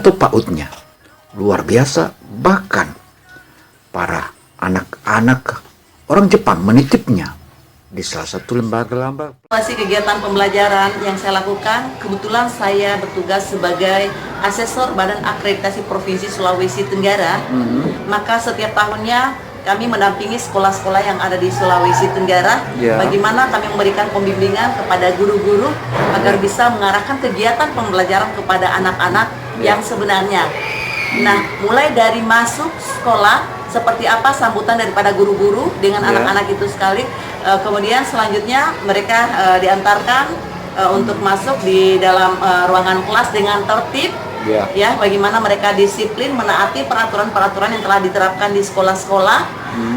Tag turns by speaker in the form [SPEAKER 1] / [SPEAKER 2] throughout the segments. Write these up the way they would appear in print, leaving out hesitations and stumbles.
[SPEAKER 1] atau PAUD-nya. Luar biasa, bahkan para anak-anak orang Jepang menitipnya di salah satu lembaga-lembaga.
[SPEAKER 2] Masih kegiatan pembelajaran yang saya lakukan, kebetulan saya bertugas sebagai asesor Badan Akreditasi Provinsi Sulawesi Tenggara. Maka setiap tahunnya kami mendampingi sekolah-sekolah yang ada di Sulawesi Tenggara. Bagaimana kami memberikan pembimbingan kepada guru-guru agar bisa mengarahkan kegiatan pembelajaran kepada anak-anak yang sebenarnya. Nah, mulai dari masuk sekolah, seperti apa sambutan daripada guru-guru dengan anak-anak itu sekali. Kemudian selanjutnya mereka diantarkan untuk masuk di dalam ruangan kelas dengan tertib. Ya, bagaimana mereka disiplin menaati peraturan-peraturan yang telah diterapkan di sekolah-sekolah.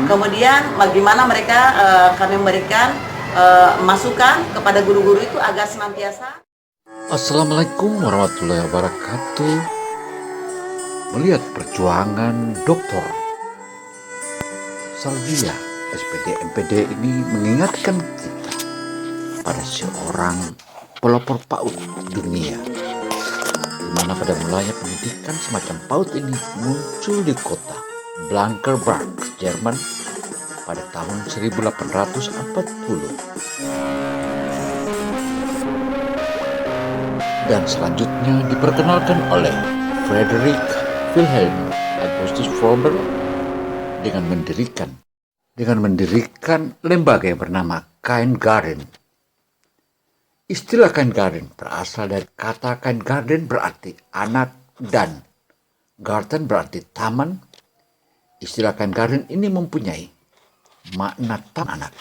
[SPEAKER 2] Kemudian bagaimana mereka kami memberikan masukan kepada guru-guru itu agar senantiasa.
[SPEAKER 1] Assalamualaikum warahmatullahi wabarakatuh. Melihat perjuangan Dr. Salvia SPD MPD ini mengingatkan kita pada seorang pelopor PAUD dunia, di mana pada mulanya pendidikan semacam PAUD ini muncul di kota Blankenberg, Jerman pada tahun 1840. Dan selanjutnya diperkenalkan oleh Frederick Wilhelm Augustus Frober dengan mendirikan lembaga yang bernama Kindergarten. Istilah Kindergarten berasal dari kata Kindergarten berarti anak dan garden berarti taman. Istilah Kindergarten ini mempunyai makna taman anak.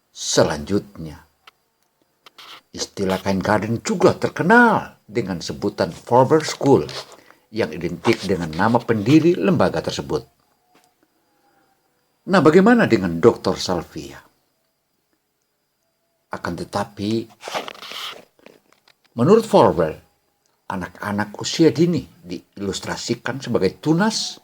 [SPEAKER 1] Selanjutnya, istilah Kindergarten juga terkenal dengan sebutan Frober School yang identik dengan nama pendiri lembaga tersebut. Nah, bagaimana dengan Dr. Salvia? Akan tetapi, menurut Frober, anak-anak usia dini diilustrasikan sebagai tunas,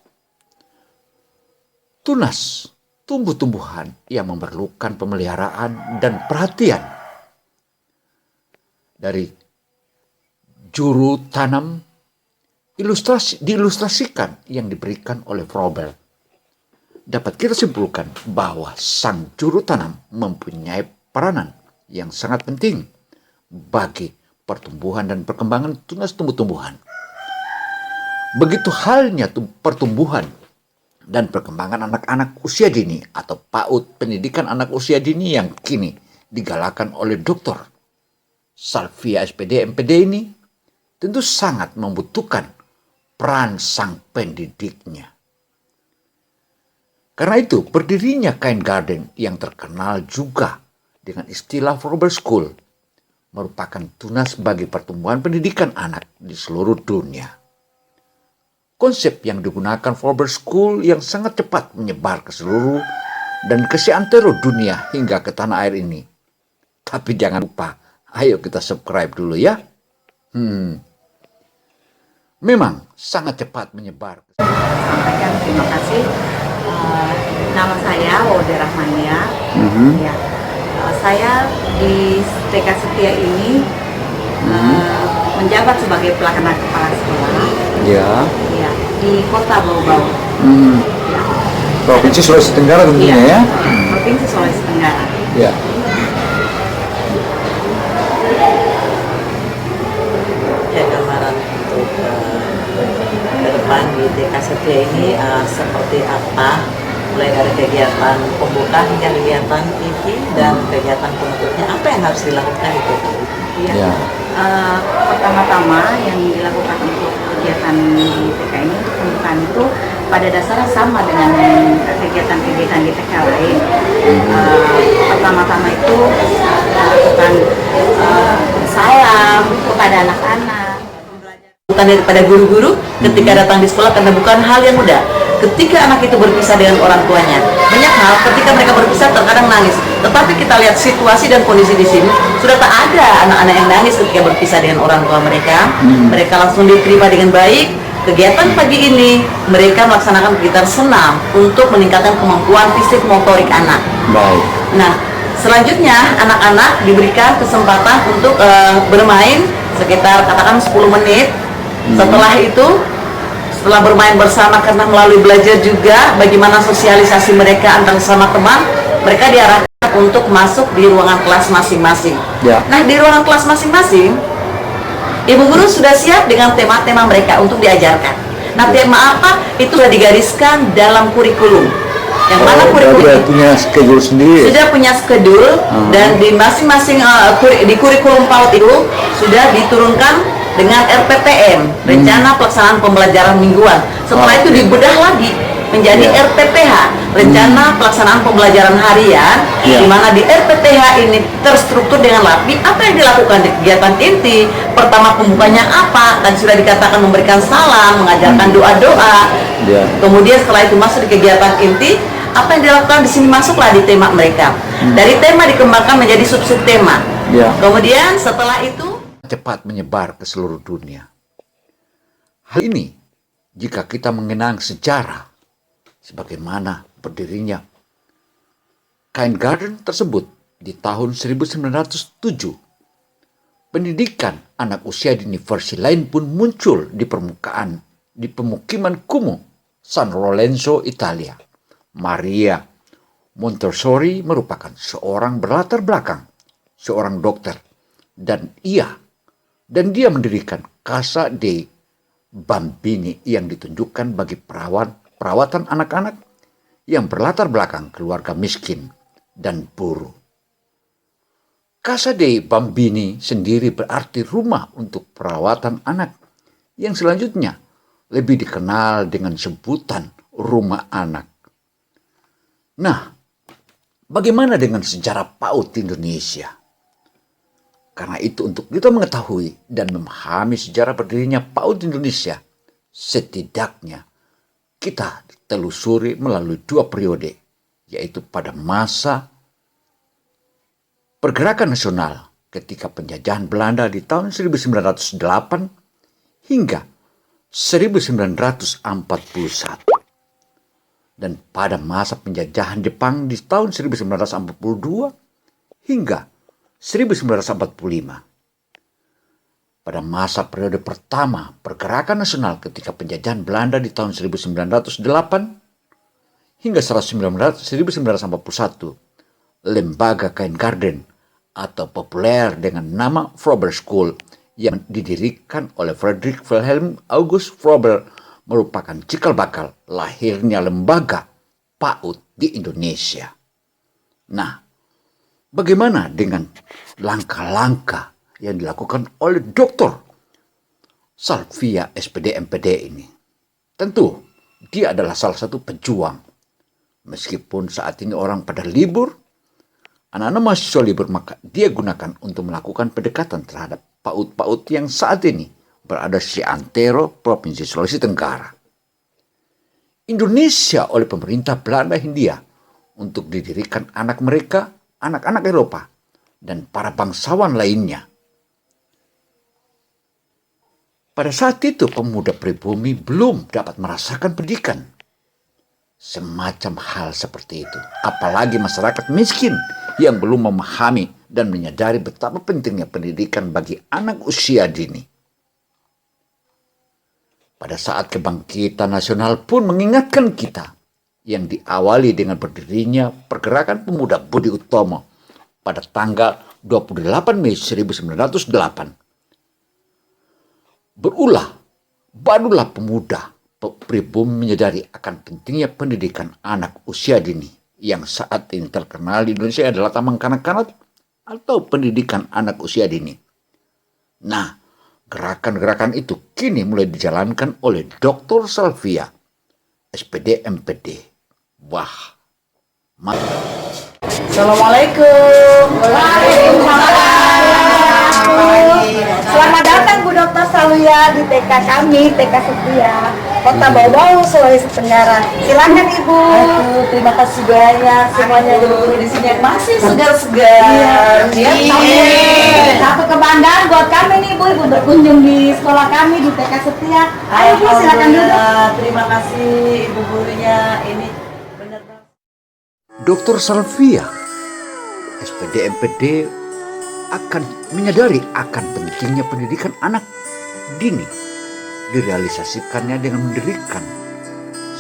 [SPEAKER 1] tumbuh-tumbuhan yang memerlukan pemeliharaan dan perhatian. Dari juru tanam, diilustrasikan yang diberikan oleh Frober, dapat kita simpulkan bahwa sang juru tanam mempunyai peranan yang sangat penting bagi pertumbuhan dan perkembangan tunas tumbuh-tumbuhan. Begitu halnya pertumbuhan dan perkembangan anak-anak usia dini atau PAUD, pendidikan anak usia dini yang kini digalakan oleh Dr. Salvia SPD MPD ini tentu sangat membutuhkan peran sang pendidiknya. Karena itu, berdirinya Kindergarten yang terkenal juga dengan istilah Frober School merupakan tunas bagi pertumbuhan pendidikan anak di seluruh dunia. Konsep yang digunakan Frober School yang sangat cepat menyebar ke seluruh dan ke seantero dunia hingga ke tanah air ini. Tapi jangan lupa, ayo kita subscribe dulu ya. Memang sangat cepat menyebar.
[SPEAKER 2] Sampaikan terima kasih. Nama saya Wode Rahmania. Ya, saya di TK Setia ini menjabat sebagai pelaksana kepala sekolah. Ya, di Kota Bau-Bau. Ya.
[SPEAKER 1] Provinsi Sulawesi Tenggara tentunya ya.
[SPEAKER 2] Provinsi Sulawesi Tenggara.
[SPEAKER 1] Ya.
[SPEAKER 2] Gambaran untuk ke depan di TK Setia ini seperti apa, mulai dari kegiatan pembuka hingga kegiatan inti dan kegiatan penutupnya, apa yang harus dilakukan itu? Pertama-tama yang dilakukan untuk kegiatan di TK ini, untuk pembukaan itu pada dasarnya sama dengan kegiatan-kegiatan di TK lain. Pertama-tama itu melakukan salam kepada anak-anak. Bukan daripada guru-guru ketika datang di sekolah, karena bukan hal yang mudah. Ketika anak itu berpisah dengan orang tuanya, banyak hal ketika mereka berpisah terkadang nangis. Tetapi kita lihat situasi dan kondisi di sini, sudah tak ada anak-anak yang nangis ketika berpisah dengan orang tua mereka. Mereka langsung diterima dengan baik. Kegiatan pagi ini mereka melaksanakan kegiatan senam untuk meningkatkan kemampuan fisik motorik anak.
[SPEAKER 1] Baik.
[SPEAKER 2] Nah, selanjutnya anak-anak diberikan kesempatan untuk bermain sekitar katakan 10 menit. Setelah itu setelah bermain bersama karena melalui belajar juga bagaimana sosialisasi mereka antara sama teman, mereka diarahkan untuk masuk di ruangan kelas masing-masing.
[SPEAKER 1] Ya.
[SPEAKER 2] Nah, di ruangan kelas masing-masing, ibu guru sudah siap dengan tema-tema mereka untuk diajarkan. Nah, tema apa? Itu sudah digariskan dalam kurikulum. Yang mana kurikulum
[SPEAKER 1] Dia
[SPEAKER 2] itu
[SPEAKER 1] punya schedule sendiri.
[SPEAKER 2] sudah punya schedule dan di masing-masing di kurikulum PAUD itu sudah diturunkan dengan RPPM, rencana pelaksanaan pembelajaran mingguan. Setelah itu dibedah lagi menjadi RPPH, rencana pelaksanaan pembelajaran harian, di mana di RPPH ini terstruktur dengan rapi apa yang dilakukan di kegiatan inti. Pertama pembukanya apa, dan sudah dikatakan memberikan salam, mengajarkan doa-doa. Kemudian setelah itu masuk di kegiatan inti, apa yang dilakukan di sini masuklah di tema mereka. Dari tema dikembangkan menjadi sub-sub tema. Kemudian setelah itu
[SPEAKER 1] cepat menyebar ke seluruh dunia. Hal ini jika kita mengenang sejarah sebagaimana berdirinya Kindergarten tersebut di tahun 1907. Pendidikan anak usia dini versi lain pun muncul di pemukiman kumuh San Lorenzo, Italia. Maria Montessori merupakan seorang berlatar belakang seorang dokter dan dia mendirikan Casa dei Bambini yang ditunjukkan bagi perawatan anak-anak yang berlatar belakang keluarga miskin dan buruh. Casa dei Bambini sendiri berarti rumah untuk perawatan anak yang selanjutnya lebih dikenal dengan sebutan rumah anak. Nah, bagaimana dengan sejarah PAUD di Indonesia? Karena itu untuk kita mengetahui dan memahami sejarah berdirinya PAUD di Indonesia, setidaknya kita telusuri melalui 2 periode, yaitu pada masa pergerakan nasional ketika penjajahan Belanda di tahun 1908 hingga 1941, dan pada masa penjajahan Jepang di tahun 1942 hingga 1945. Pada masa periode pertama pergerakan nasional ketika penjajahan Belanda di tahun 1908 hingga 1941, lembaga Kindergarten atau populer dengan nama Frober School yang didirikan oleh Friedrich Wilhelm August Frober merupakan cikal bakal lahirnya lembaga PAUD di Indonesia. Nah, bagaimana dengan langkah-langkah yang dilakukan oleh Dr. Salvia SPD MPD ini? Tentu, dia adalah salah satu pejuang. Meskipun saat ini orang pada libur, anak-anak mahasiswa libur, maka dia gunakan untuk melakukan pendekatan terhadap PAUD-PAUD yang saat ini berada di antero Provinsi Sulawesi Tenggara. Indonesia oleh pemerintah Belanda Hindia untuk didirikan anak-anak Eropa, dan para bangsawan lainnya. Pada saat itu pemuda pribumi belum dapat merasakan pendidikan. Semacam hal seperti itu, apalagi masyarakat miskin yang belum memahami dan menyadari betapa pentingnya pendidikan bagi anak usia dini. Pada saat kebangkitan nasional pun mengingatkan kita yang diawali dengan berdirinya Pergerakan Pemuda Budi Utomo pada tanggal 28 Mei 1908. Barulah pemuda pribumi menyadari akan pentingnya pendidikan anak usia dini yang saat ini terkenal di Indonesia adalah Taman Kanak-kanak atau pendidikan anak usia dini. Nah, gerakan-gerakan itu kini mulai dijalankan oleh Dr. Salvia, SPD MPD. Wah,
[SPEAKER 2] Assalamualaikum.
[SPEAKER 3] Selamat datang Bu Dr. Salvia di TK kami, TK Setia, Kota Bau-Bau, Sulawesi Tenggara. Silakan Ibu.
[SPEAKER 2] Aduh, terima kasih banyak semuanya guru-guru di sini yang masih segar-segar.
[SPEAKER 3] Satu kebanggaan buat kami nih Bu, Ibu berkunjung di sekolah kami di TK Setia. Ayo Bu, silakan duduk.
[SPEAKER 2] Terima kasih ibu gurunya. Ini benar banget.
[SPEAKER 1] Dr. Salvia, SPD MPD akan menyadari akan pentingnya pendidikan anak dini direalisasikannya dengan mendirikan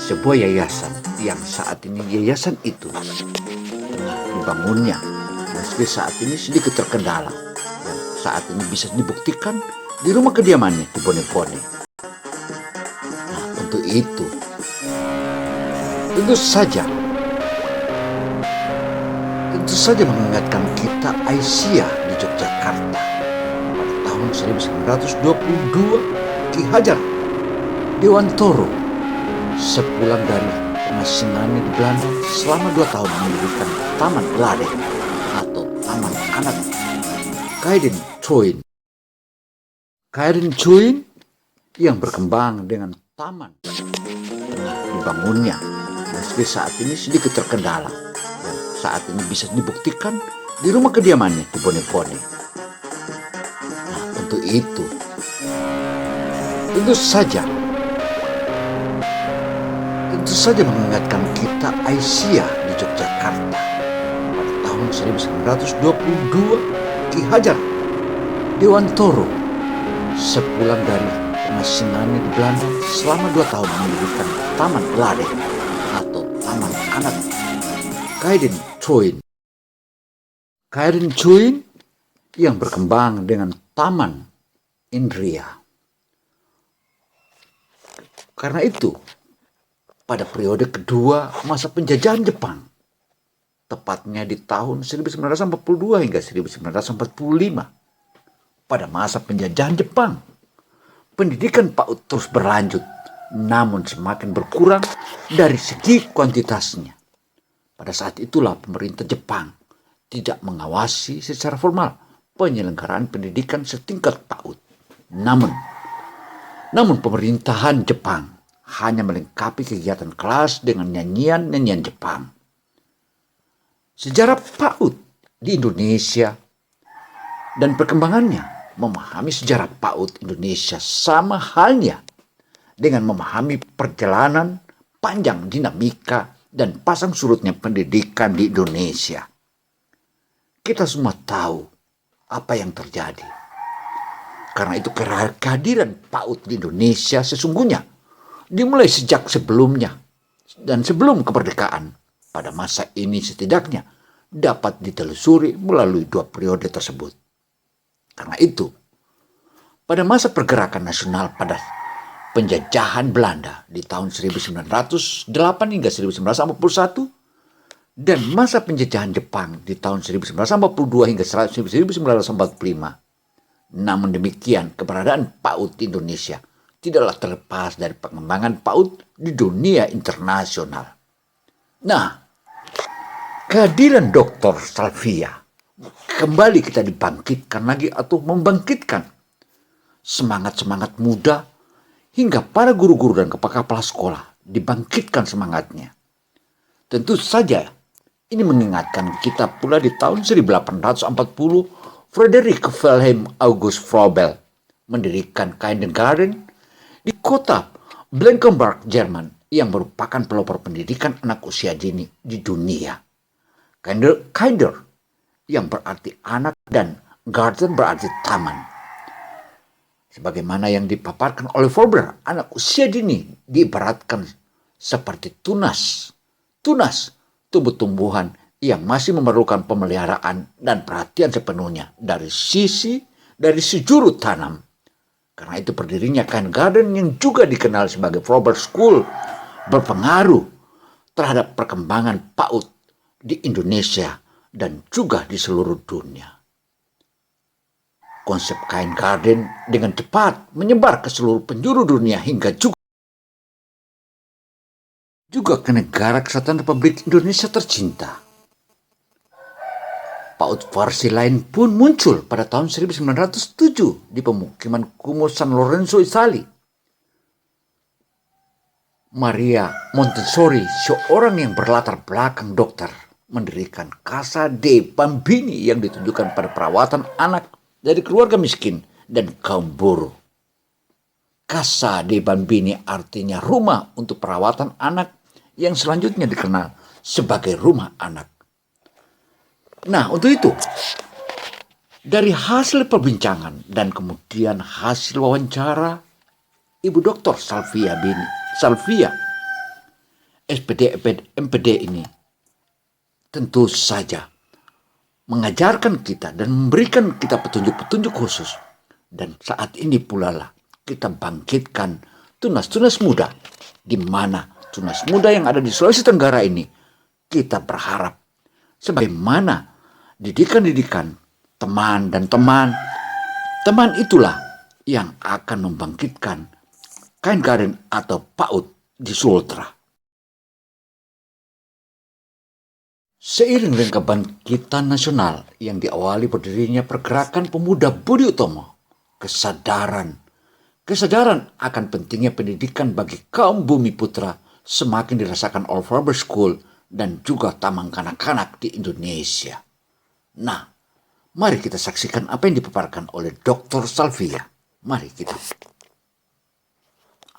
[SPEAKER 1] sebuah yayasan yang saat ini yayasan itu tengah dibangunnya, meski saat ini sedikit terkendala, yang saat ini bisa dibuktikan di rumah kediamannya di Bone-Bone. Nah, untuk itu tentu saja mengingatkan kita Aisyah di Yogyakarta pada tahun 1922, Ki Hajar Dewantoro sepulang dari pengasingannya di Belanda selama 2 tahun mendirikan Taman Lade atau Taman Anak Kaiden Choin. Kaiden Choin yang berkembang dengan taman tengah dibangunnya, meski saat ini sedikit terkendala, yang saat ini bisa dibuktikan di rumah kediamannya di Bone-Bone. Nah, untuk itu tentu saja mengingatkan kita Aisyah di Yogyakarta pada tahun 1922, Ki Hajar Dewantoro sepulang dari pengasingannya di Belanda selama 2 tahun mendirikan Taman Lade atau Taman Anak Kaiden Choin. Kaiden Choin yang berkembang dengan Taman Indria. Karena itu, pada periode kedua masa penjajahan Jepang, tepatnya di tahun 1942 hingga 1945, pada masa penjajahan Jepang, pendidikan PAUD terus berlanjut, namun semakin berkurang dari segi kuantitasnya. Pada saat itulah pemerintah Jepang tidak mengawasi secara formal penyelenggaraan pendidikan setingkat PAUD. Namun pemerintahan Jepang hanya melengkapi kegiatan kelas dengan nyanyian-nyanyian Jepang. Sejarah PAUD di Indonesia dan perkembangannya, memahami sejarah PAUD Indonesia sama halnya dengan memahami perjalanan panjang dinamika dan pasang surutnya pendidikan di Indonesia. Kita semua tahu apa yang terjadi. Karena itu kehadiran PAUD di Indonesia sesungguhnya dimulai sejak sebelumnya dan sebelum kemerdekaan. Pada masa ini setidaknya dapat ditelusuri melalui 2 periode tersebut. Karena itu, pada masa pergerakan nasional pada penjajahan Belanda di tahun 1908 hingga 1941 dan masa penjajahan Jepang di tahun 1942 hingga 1945. Namun demikian, keberadaan PAUD di Indonesia tidaklah terlepas dari pengembangan PAUD di dunia internasional. Nah, kehadiran Dr. Salvia kembali kita dibangkitkan lagi atau membangkitkan semangat-semangat muda hingga para guru-guru dan kepala sekolah dibangkitkan semangatnya. Tentu saja ini mengingatkan kita pula di tahun 1840 Frederick Wilhelm August Froebel mendirikan Kindergarten di kota Blankenburg, Jerman yang merupakan pelopor pendidikan anak usia dini di dunia. Kinder yang berarti anak dan garden berarti taman. Sebagaimana yang dipaparkan oleh Froebel, anak usia dini diibaratkan seperti tunas. Tunas, tumbuh-tumbuhan yang masih memerlukan pemeliharaan dan perhatian sepenuhnya dari sejurut tanam. Karena itu berdirinya Kindergarten yang juga dikenal sebagai Froebel School berpengaruh terhadap perkembangan PAUD di Indonesia dan juga di seluruh dunia. Konsep Kindergarten dengan cepat menyebar ke seluruh penjuru dunia hingga juga ke negara kesatuan Republik Indonesia tercinta. PAUD versi lain pun muncul pada tahun 1907 di pemukiman kumuh San Lorenzo, Italia. Maria Montessori, seorang yang berlatar belakang dokter, mendirikan Casa dei Bambini yang ditujukan pada perawatan anak dari keluarga miskin dan kaum buruh. Casa dei Bambini artinya rumah untuk perawatan anak yang selanjutnya dikenal sebagai rumah anak. Nah, untuk itu, dari hasil perbincangan dan kemudian hasil wawancara Ibu Dr. Salvia, SPD MPD ini tentu saja mengajarkan kita dan memberikan kita petunjuk-petunjuk khusus. Dan saat ini pula lah kita bangkitkan tunas-tunas muda, di mana tunas muda yang ada di Sulawesi Tenggara ini kita berharap sebagaimana didikan-didikan teman dan teman itulah yang akan membangkitkan kain karin atau PAUD di Sultra. Seiring dengan kebangkitan nasional yang diawali berdirinya pergerakan pemuda Budi Utomo, kesadaran akan pentingnya pendidikan bagi kaum Bumi Putra semakin dirasakan All Faber School dan juga taman kanak-kanak di Indonesia. Nah, mari kita saksikan apa yang dipaparkan oleh Dr. Salvia. Mari kita.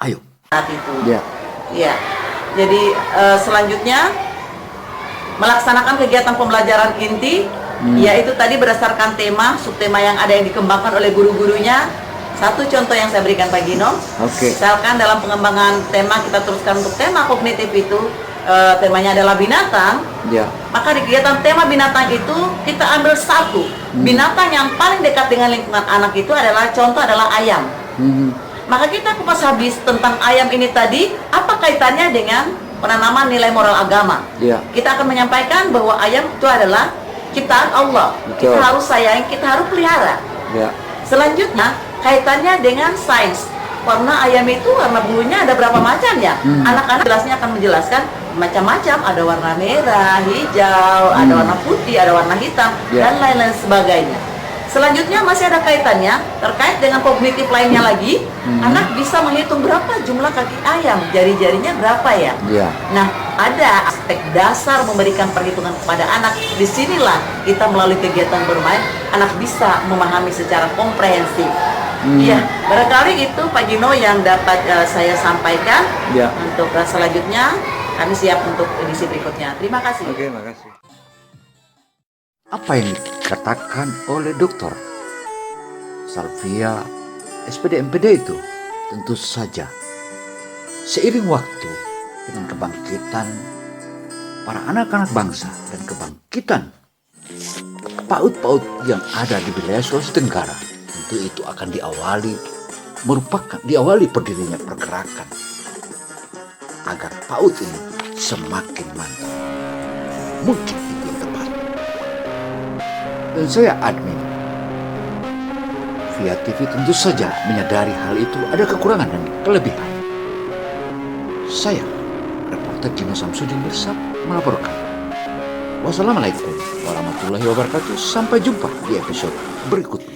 [SPEAKER 1] Ayo.
[SPEAKER 2] Saat itu.
[SPEAKER 1] Ya.
[SPEAKER 2] Ya. Jadi selanjutnya melaksanakan kegiatan pembelajaran inti, yaitu tadi berdasarkan tema, subtema yang ada yang dikembangkan oleh guru-gurunya. Satu contoh yang saya berikan Pak Gino, misalkan dalam pengembangan tema kita teruskan untuk tema kognitif itu, temanya adalah binatang, maka di kegiatan tema binatang itu kita ambil satu, binatang yang paling dekat dengan lingkungan anak itu adalah, contoh adalah ayam. Maka kita kupas habis tentang ayam ini tadi, apa kaitannya dengan penanaman nilai moral agama. Kita akan menyampaikan bahwa ayam itu adalah ciptaan Allah. Kita harus sayang, kita harus pelihara. Selanjutnya kaitannya dengan sains. Warna ayam itu, warna bulunya ada berapa macam ya? Anak-anak jelasnya akan menjelaskan macam-macam. Ada warna merah, hijau, ada warna putih, ada warna hitam, dan lain-lain sebagainya. Selanjutnya masih ada kaitannya terkait dengan kognitif lainnya lagi. Anak bisa menghitung berapa jumlah kaki ayam, jari-jarinya berapa ya. Nah, ada aspek dasar memberikan perhitungan kepada anak. Disinilah kita melalui kegiatan bermain, anak bisa memahami secara komprehensif. Iya, barangkali itu Pak Gino yang dapat saya sampaikan. Untuk selanjutnya kami siap untuk edisi berikutnya. Terima kasih.
[SPEAKER 1] Oke, makasih. Apa yang dikatakan oleh Dr. Salvia SPD MPD itu tentu saja seiring waktu dengan kebangkitan para anak-anak bangsa dan kebangkitan PAUD-PAUD yang ada di wilayah Sulawesi Tenggara, tentu itu akan diawali berdirinya pergerakan agar PAUD ini semakin mantap. Mungkin itu yang tepat. Dan saya admin via TV tentu saja menyadari hal itu ada kekurangan dan kelebihan. Saya, reporter Gino Samsudin Mirsad, melaporkan. Wassalamualaikum warahmatullahi wabarakatuh. Sampai jumpa di episode berikutnya.